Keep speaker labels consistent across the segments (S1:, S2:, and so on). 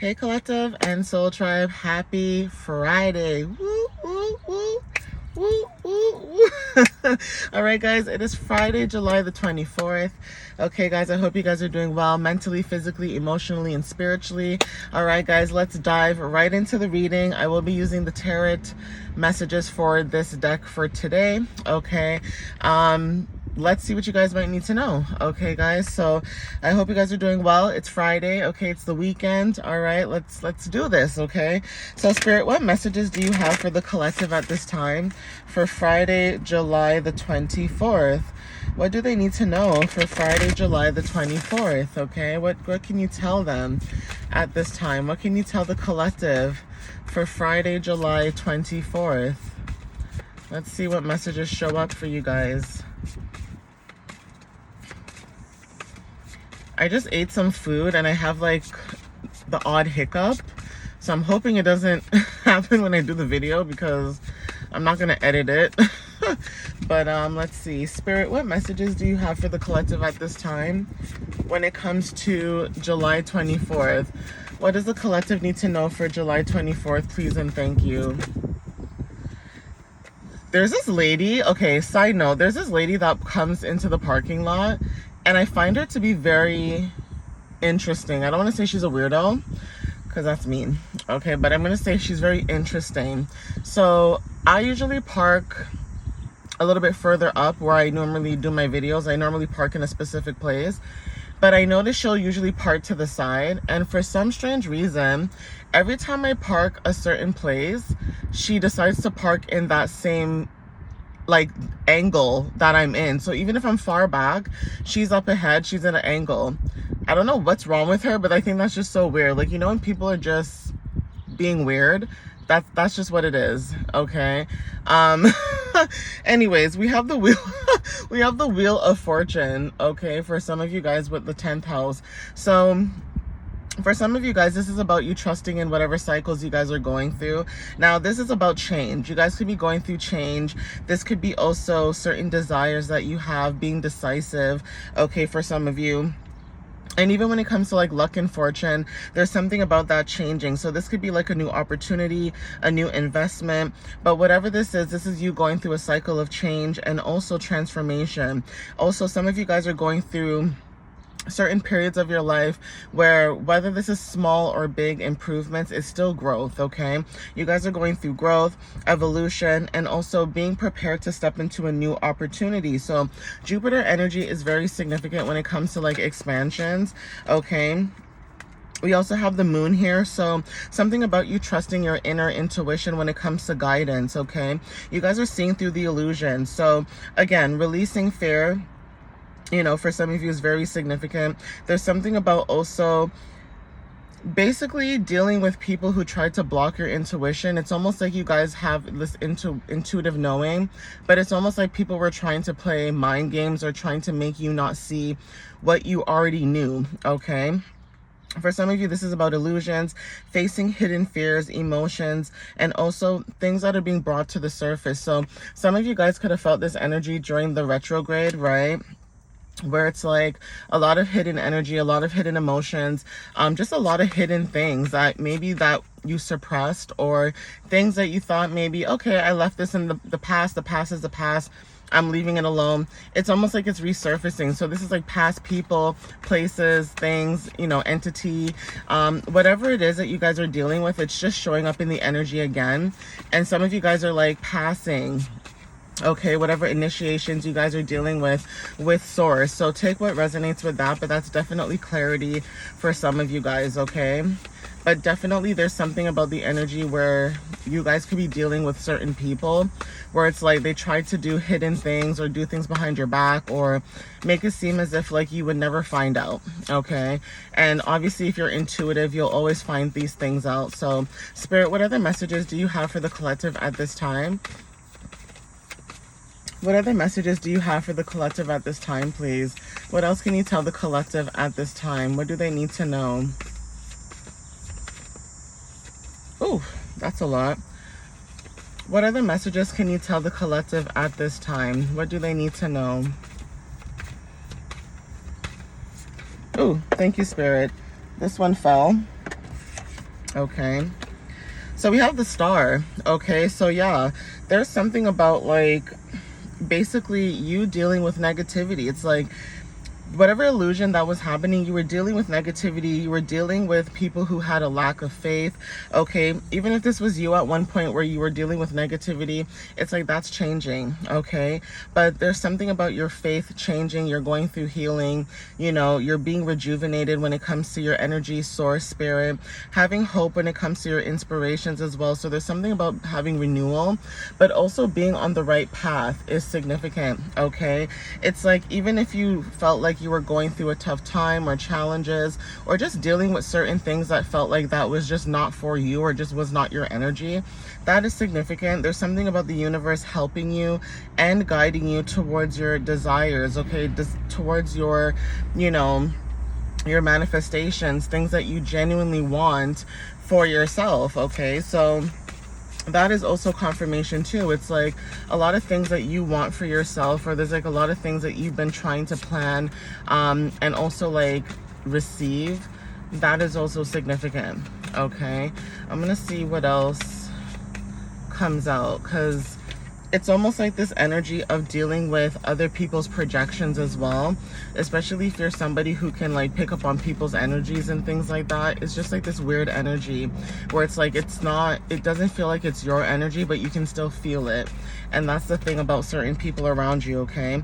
S1: Hey Collective and Soul Tribe, happy Friday. Woo, woo, woo, woo, woo, woo. All right, guys, it is Friday, July the 24th. Okay, guys, I hope you guys are doing well mentally, physically, emotionally, and spiritually. All right, guys, let's dive right into the reading. I will be using the tarot messages for this deck for today. Okay. Let's see what you guys might need to know. Okay, guys, so I hope you guys are doing well. It's Friday. Okay, it's the weekend. All right, let's do this. Okay, so Spirit, what messages do you have for the collective at this time for Friday, July the 24th? What do they need to know for Friday, July the 24th? Okay, what can you tell them at this time? What can you tell the collective for Friday, July 24th? Let's see what messages show up for you guys. I just ate some food and I have like the odd hiccup. So I'm hoping it doesn't happen when I do the video because I'm not going to edit it. But let's see. Spirit, what messages do you have for the collective at this time when it comes to July 24th? What does the collective need to know for July 24th, please and thank you? There's this lady, okay, side note, there's this lady that comes into the parking lot and I find her to be very interesting. I don't want to say she's a weirdo because that's mean, okay, but I'm going to say she's very interesting. So I usually park a little bit further up where I normally do my videos. I normally park in a specific place, but I notice she'll usually park to the side, and for some strange reason, every time I park a certain place, she decides to park in that same like angle that I'm in. So even if I'm far back, she's up ahead, she's at an angle. I don't know what's wrong with her, but I think that's just so weird. Like, you know, when people are just being weird, that's just what it is. Okay. Anyways, we have the wheel we have the Wheel of Fortune, okay, for some of you guys with the 10th house. So for some of you guys, this is about you trusting in whatever cycles you guys are going through. Now, this is about change. You guys could be going through change. This could be also certain desires that you have, being decisive, okay, for some of you. And even when it comes to like luck and fortune, there's something about that changing. So this could be like a new opportunity, a new investment. But whatever this is you going through a cycle of change and also transformation. Also, some of you guys are going through certain periods of your life where whether this is small or big improvements, it's still growth. Okay, you guys are going through growth, evolution, and also being prepared to step into a new opportunity. So Jupiter energy is very significant when it comes to like expansions. Okay, we also have the moon here, so something about you trusting your inner intuition when it comes to guidance. Okay, you guys are seeing through the illusion. So again, releasing fear, you know, for some of you is very significant. There's something about also basically dealing with people who try to block your intuition. It's almost like you guys have this intuitive knowing, but it's almost like people were trying to play mind games or trying to make you not see what you already knew. Okay, for some of you, this is about illusions, facing hidden fears, emotions, and also things that are being brought to the surface. So some of you guys could have felt this energy during the retrograde, right? Where it's like a lot of hidden energy, a lot of hidden emotions, just a lot of hidden things that maybe that you suppressed, or things that you thought maybe, okay, I left this in the past is the past, I'm leaving it alone. It's almost like it's resurfacing. So this is like past people, places, things, you know, entity, whatever it is that you guys are dealing with, it's just showing up in the energy again. And some of you guys are like passing, okay, whatever initiations you guys are dealing with source. So take what resonates with that, but that's definitely clarity for some of you guys. Okay, but definitely there's something about the energy where you guys could be dealing with certain people where it's like they try to do hidden things or do things behind your back or make it seem as if like you would never find out. Okay, and obviously if you're intuitive, you'll always find these things out. So Spirit, what other messages do you have for the collective at this time? What other messages do you have for the collective at this time, please? What else can you tell the collective at this time? What do they need to know? Oh, that's a lot. What other messages can you tell the collective at this time? What do they need to know? Oh, thank you, Spirit. This one fell. Okay. So we have the Star. Okay. So yeah, there's something about like basically you dealing with negativity. It's like whatever illusion that was happening, you were dealing with negativity, you were dealing with people who had a lack of faith. Okay, even if this was you at one point where you were dealing with negativity, it's like that's changing. Okay, but there's something about your faith changing. You're going through healing, you know, you're being rejuvenated when it comes to your energy, source, spirit, having hope when it comes to your inspirations as well. So there's something about having renewal, but also being on the right path is significant. Okay, it's like even if you felt like you were going through a tough time or challenges or just dealing with certain things that felt like that was just not for you or just was not your energy, that is significant. There's something about the universe helping you and guiding you towards your desires, okay, towards your, you know, your manifestations, things that you genuinely want for yourself. Okay, so that is also confirmation too. It's like a lot of things that you want for yourself, or there's like a lot of things that you've been trying to plan and also like receive. That is also significant. Okay, I'm gonna see what else comes out, because it's almost like this energy of dealing with other people's projections as well, especially if you're somebody who can like pick up on people's energies and things like that. It's just like this weird energy where it's like it doesn't feel like it's your energy, but you can still feel it. And that's the thing about certain people around you. Okay,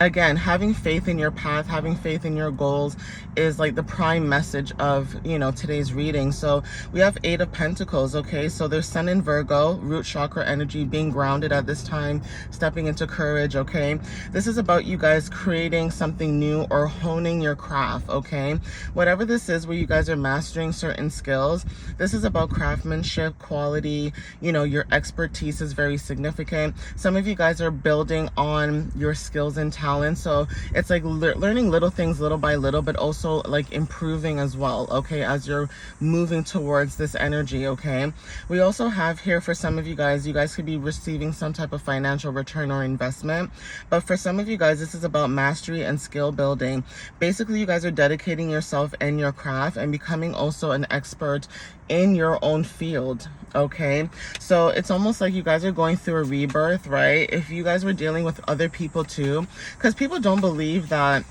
S1: again, having faith in your path, having faith in your goals is like the prime message of, you know, today's reading. So we have 8 of Pentacles. Okay, so there's Sun in Virgo, root chakra energy, being grounded at this time, stepping into courage. Okay, this is about you guys creating something new or honing your craft. Okay, whatever this is where you guys are mastering certain skills, this is about craftsmanship, quality, you know, your expertise is very significant. Some of you guys are building on your skills and talents. So it's like learning little things little by little, but also like improving as well. Okay, as you're moving towards this energy. Okay, we also have here for some of you guys could be receiving some type of financial return or investment. But for some of you guys, this is about mastery and skill building. Basically, you guys are dedicating yourself and your craft and becoming also an expert in your own field. Okay, so it's almost like you guys are going through a rebirth, right? If you guys were dealing with other people too, because people don't believe that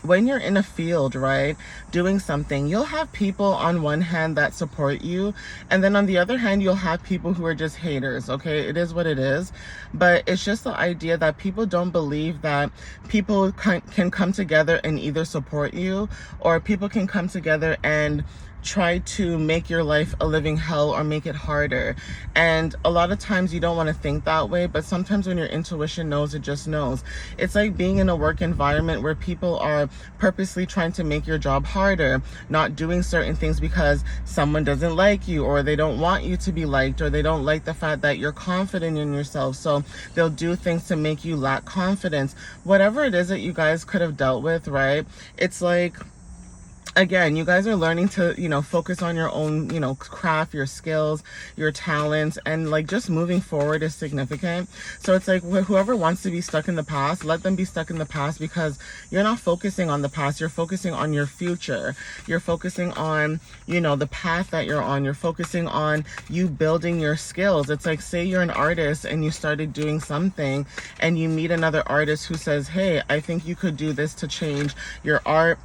S1: when you're in a field, right, doing something, you'll have people on one hand that support you, and then on the other hand, you'll have people who are just haters. Okay, it is what it is, but it's just the idea that people don't believe that people can come together and either support you, or people can come together and try to make your life a living hell or make it harder. And a lot of times you don't want to think that way, but sometimes when your intuition knows, it just knows. It's like being in a work environment where people are purposely trying to make your job harder, not doing certain things because someone doesn't like you, or they don't want you to be liked, or they don't like the fact that you're confident in yourself, so they'll do things to make you lack confidence. Whatever it is that you guys could have dealt with, right, it's like, again, you guys are learning to, you know, focus on your own, you know, craft, your skills, your talents, and like just moving forward is significant. So it's like whoever wants to be stuck in the past, let them be stuck in the past, because you're not focusing on the past, you're focusing on your future. You're focusing on, you know, the path that you're on. You're focusing on you building your skills. It's like, say you're an artist and you started doing something and you meet another artist who says, hey, I think you could do this to change your art,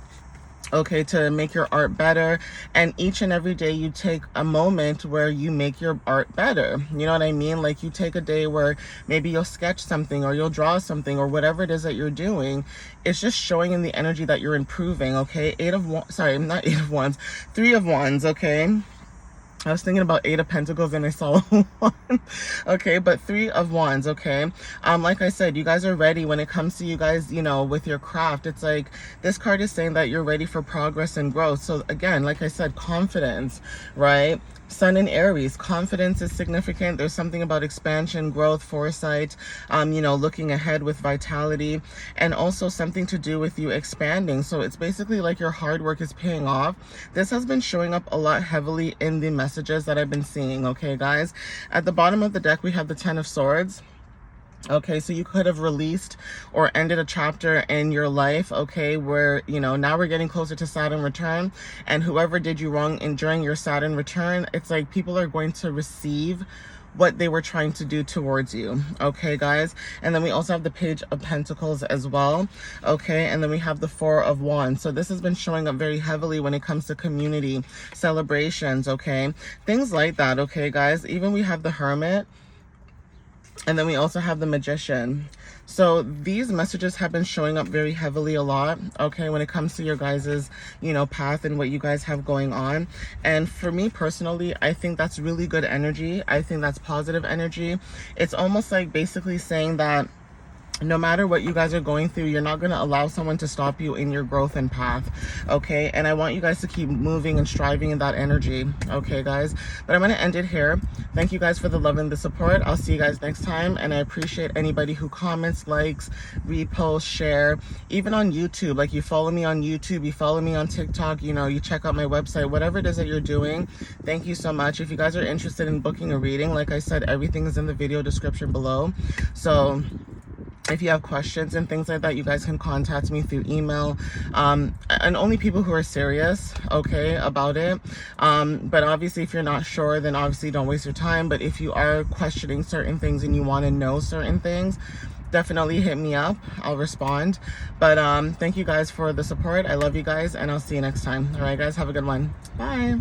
S1: okay, to make your art better. And each and every day you take a moment where you make your art better. You know what I mean? Like you take a day where maybe you'll sketch something or you'll draw something or whatever it is that you're doing. It's just showing in the energy that you're improving. Okay, 3 of Wands. Okay, I was thinking about 8 of Pentacles and I saw 1. Okay, but 3 of Wands. Okay, like I said, you guys are ready when it comes to you guys, you know, with your craft. It's like this card is saying that you're ready for progress and growth. So again, like I said, confidence, right? Sun in Aries, confidence is significant. There's something about expansion, growth, foresight, you know, looking ahead with vitality, and also something to do with you expanding. So it's basically like your hard work is paying off. This has been showing up a lot heavily in the messages that I've been seeing. Okay, guys, at the bottom of the deck, we have the 10 of Swords. Okay, so you could have released or ended a chapter in your life, okay, where, you know, now we're getting closer to Saturn return, and whoever did you wrong in during your Saturn return, it's like people are going to receive what they were trying to do towards you. Okay, guys. And then we also have the Page of Pentacles as well. Okay, and then we have the Four of Wands. So this has been showing up very heavily when it comes to community celebrations, okay, things like that. Okay, guys. Even we have the Hermit, and then we also have the Magician. So these messages have been showing up very heavily a lot, okay, when it comes to your guys's, you know, path and what you guys have going on. And for me personally, I think that's really good energy. I think that's positive energy. It's almost like basically saying that no matter what you guys are going through, you're not going to allow someone to stop you in your growth and path, okay? And I want you guys to keep moving and striving in that energy, okay, guys? But I'm going to end it here. Thank you guys for the love and the support. I'll see you guys next time, and I appreciate anybody who comments, likes, reposts, share, even on YouTube. Like, you follow me on YouTube, you follow me on TikTok, you know, you check out my website, whatever it is that you're doing. Thank you so much. If you guys are interested in booking a reading, like I said, everything is in the video description below. So if you have questions and things like that, you guys can contact me through email, and only people who are serious, okay, about it. But obviously, if you're not sure, then obviously don't waste your time. But if you are questioning certain things and you want to know certain things, definitely hit me up. I'll respond. But thank you guys for the support. I love you guys, and I'll see you next time. All right, guys, have a good one. Bye.